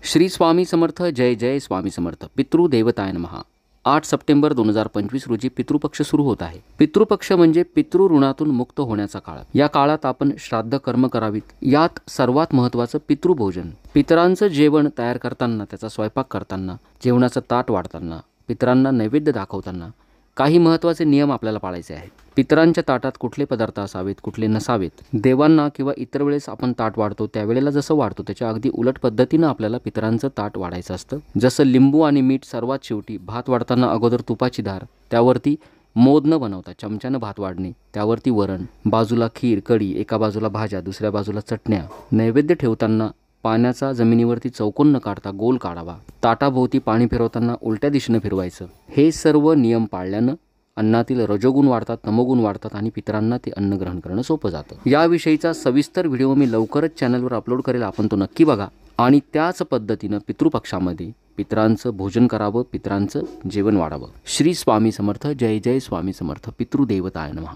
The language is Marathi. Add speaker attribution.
Speaker 1: श्री स्वामी समर्थ. जय जय स्वामी समर्थ. पितृदेवताय नमः. 8 सप्टेंबर 2025 रोजी पितृपक्ष सुरू होत आहे. पितृपक्ष म्हणजे पितृऋणातून मुक्त होण्याचा काळ. या काळात आपण श्राद्ध कर्म करावीत. यात सर्वात महत्त्वाचं पितृभोजन. पितरांचं जेवण तयार करताना, त्याचा स्वयंपाक करताना, जेवणाचं ताट वाढताना, पितरांना नैवेद्य दाखवताना काही महत्त्वाचे नियम आपल्याला पाळायचे आहेत. पितरांच्या ताटात कुठले पदार्थ असावेत, कुठले नसावेत. देवांना किंवा इतर वेळेस आपण ताट वाढतो त्यावेळेला जसं वाढतो त्याच्या अगदी उलट पद्धतीनं आपल्याला पितरांचं ताट वाढायचं असतं. जसं लिंबू आणि मीठ सर्वात शेवटी. भात वाढताना अगोदर तुपाची धार, त्यावरती मोद न बनवता चमच्यानं भात वाढणे, त्यावरती वरण, बाजूला खीर कढी, एका बाजूला भाज्या, दुसऱ्या बाजूला चटण्या. नैवेद्य ठेवताना पाण्याचा जमिनीवरती चौकोन न काढता गोल काढावा. ताटाभोवती पाणी फिरवताना उलट्या दिशेनं फिरवायचं. हे सर्व नियम पाळल्यानं अन्नातील रजोगुण वाढतात, तमोगुण वाढतात आणि पितरांना ते अन्न ग्रहण करणं सोपं जातं. याविषयीचा सविस्तर व्हिडिओ मी लवकरच चॅनलवर अपलोड करेल. आपण तो नक्की बघा आणि त्याच पद्धतीनं पितृपक्षामध्ये पितरांचं भोजन करावं, पितरांचं जेवण वाढावं. श्री स्वामी समर्थ. जय जय स्वामी समर्थ. पितृदेवताय नमः.